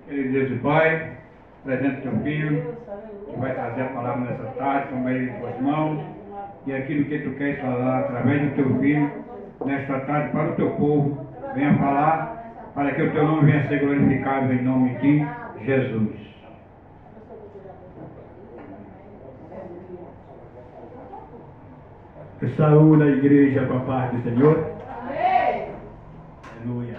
Querido Deus e Pai, presente teu filho, que vai trazer a palavra nessa tarde, toma ele em tuas mãos, e aquilo que tu queres falar através do teu filho, nesta tarde para o teu povo, venha falar, para que o teu nome venha ser glorificado em nome de Jesus. Eu saúdo a igreja com a paz do Senhor. Amém. Aleluia.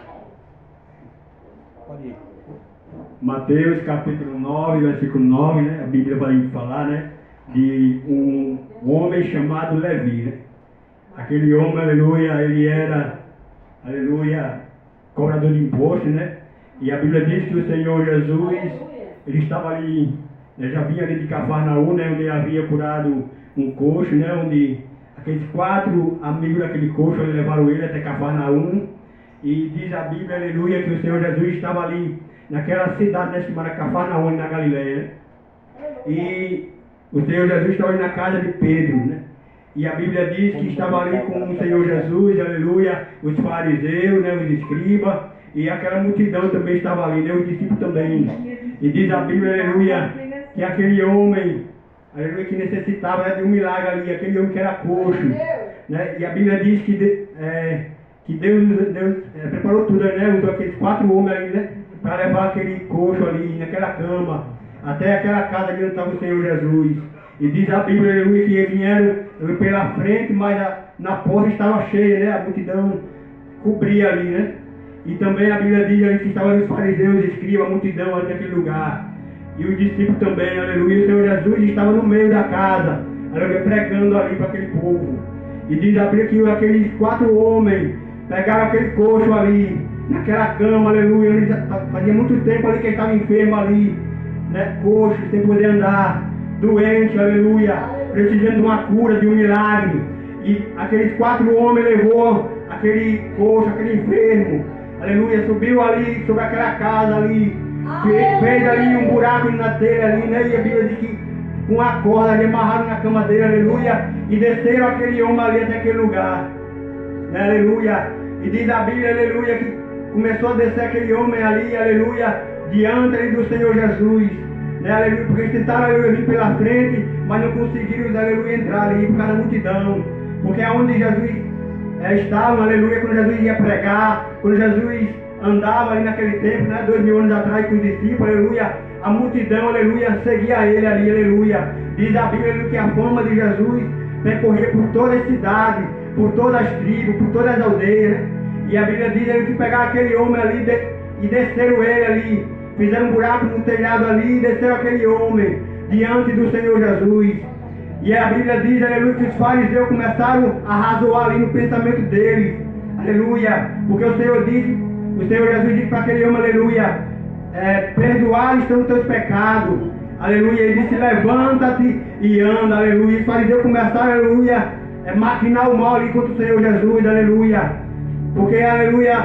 Mateus capítulo 9, versículo 9, né? A Bíblia vai falar, né? De um homem chamado Levi, né? Aquele homem, aleluia, ele era, aleluia, cobrador de imposto, né? E a Bíblia diz que o Senhor Jesus, ele estava ali, né? Já vinha ali de Cafarnaum, né? Onde ele havia curado um coxo, né? Onde aqueles 4 amigos daquele coxo levaram ele até Cafarnaum. E diz a Bíblia, aleluia, que o Senhor Jesus estava ali naquela cidade, né, chamada Cafarnaum, na Galileia. E o Senhor Jesus estava ali na casa de Pedro, né? E a Bíblia diz que estava ali com o Senhor Jesus, aleluia, os fariseus, né, os escribas, e aquela multidão também estava ali, né, os discípulos também. E diz a Bíblia, aleluia, que aquele homem, aleluia, que necessitava, né, de um milagre ali, aquele homem que era coxo, né? E a Bíblia diz que Deus preparou tudo, né? Usou aqueles 4 homens ali, né? Para levar aquele coxo ali, naquela cama, até aquela casa onde estava o Senhor Jesus. E diz a Bíblia, aleluia, que eles vieram pela frente, mas na porta estava cheia, né? A multidão cobria ali, né? E também a Bíblia diz ali que estavam ali os fariseus, os escribas, a multidão ali naquele lugar. E os discípulos também, aleluia. O Senhor Jesus estava no meio da casa, aleluia, pregando ali para aquele povo. E diz a Bíblia que aqueles 4 homens pegaram aquele coxo ali, naquela cama, aleluia. Ele fazia muito tempo ali que ele estava enfermo ali, né? Coxo, sem poder andar, doente, aleluia, precisando de uma cura, de um milagre. E aqueles 4 homens levou aquele coxo, aquele enfermo, aleluia, subiu ali sobre aquela casa ali, fez ali um buraco na telha ali, né? E a Bíblia diz que com a corda ali amarraram na cama dele, aleluia, e desceram aquele homem ali até aquele lugar, né? Aleluia. E diz a Bíblia, aleluia, que começou a descer aquele homem ali, aleluia, diante ali do Senhor Jesus, né? Aleluia, porque eles tentaram, aleluia, vir pela frente, mas não conseguiram, aleluia, entrar ali por causa da multidão, porque é onde Jesus estava, aleluia, quando Jesus ia pregar, quando Jesus andava ali naquele tempo, né, 2000 anos atrás com os discípulos, aleluia, a multidão, aleluia, seguia ele ali, aleluia. Diz a Bíblia, aleluia, que a fama de Jesus percorria por toda a cidade, por todas as tribos, por todas as aldeias, né? E a Bíblia diz que pegaram aquele homem ali e desceram ele ali, fizeram um buraco no telhado ali e desceram aquele homem diante do Senhor Jesus. E a Bíblia diz, aleluia, que os fariseus começaram a razoar ali no pensamento deles, aleluia, porque o Senhor Jesus disse para aquele homem, aleluia, perdoados estão os teus pecados, aleluia. Ele disse, levanta-te e anda, aleluia. E os fariseus começaram, aleluia, maquinar o mal ali contra o Senhor Jesus, aleluia, porque, aleluia,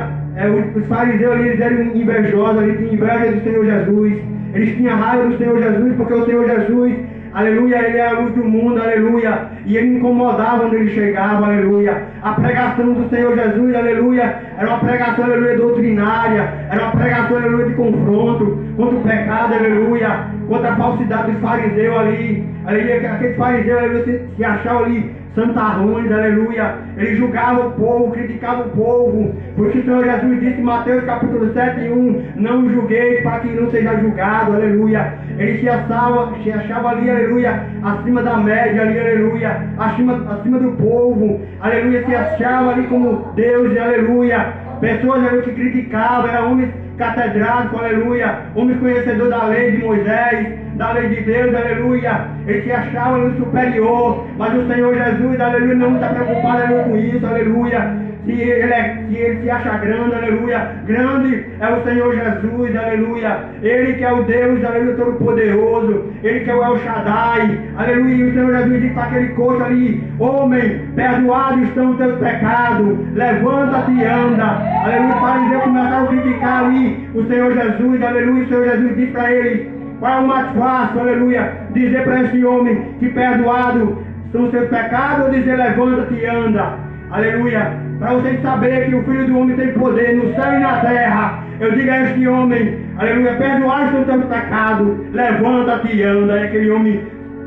os fariseus ali, eles eram invejosos, eles tinham inveja do Senhor Jesus, eles tinham raiva do Senhor Jesus, porque o Senhor Jesus, aleluia, ele é a luz do mundo, aleluia, e ele incomodava onde ele chegava, aleluia. A pregação do Senhor Jesus, aleluia, era uma pregação, aleluia, doutrinária, era uma pregação, aleluia, de confronto contra o pecado, aleluia, contra a falsidade dos fariseus ali, aleluia, aqueles fariseus, aleluia, se achavam ali santarrões, aleluia, ele julgava o povo, criticava o povo, porque o Senhor Jesus disse em Mateus capítulo 7:1, não julgueis para que não seja julgado, aleluia. Ele se achava ali, aleluia, acima da média ali, aleluia, acima do povo, aleluia, se achava ali como Deus, aleluia. Pessoas, aleluia, que criticavam, eram homens catedráticos, aleluia, homens conhecedores da lei de Moisés, da lei de Deus, aleluia. Ele se achava no superior, mas o Senhor Jesus, aleluia, não está preocupado, aleluia, com isso, aleluia. Se ele se acha grande, aleluia, grande é o Senhor Jesus, aleluia. Ele que é o Deus, aleluia, todo-poderoso, ele que é o El Shaddai, aleluia. E o Senhor Jesus diz para aquele coxo ali, homem, perdoados estão os teus pecados, levanta-te e anda, aleluia. Para dizer, começaram a criticar ali o Senhor Jesus, aleluia. O Senhor Jesus diz para eles, qual é o mais fácil, aleluia, dizer para esse homem que perdoado são os seus pecados, ou dizer levanta-te e anda, aleluia. Para vocês saberem que o Filho do Homem tem poder no céu e na terra. Eu digo a este homem, aleluia, perdoaste o teu pecado, levanta-te e anda. E aquele homem,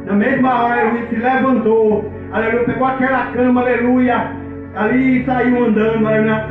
na mesma hora, aleluia, se levantou, aleluia, pegou aquela cama, aleluia, ali saiu andando, aleluia,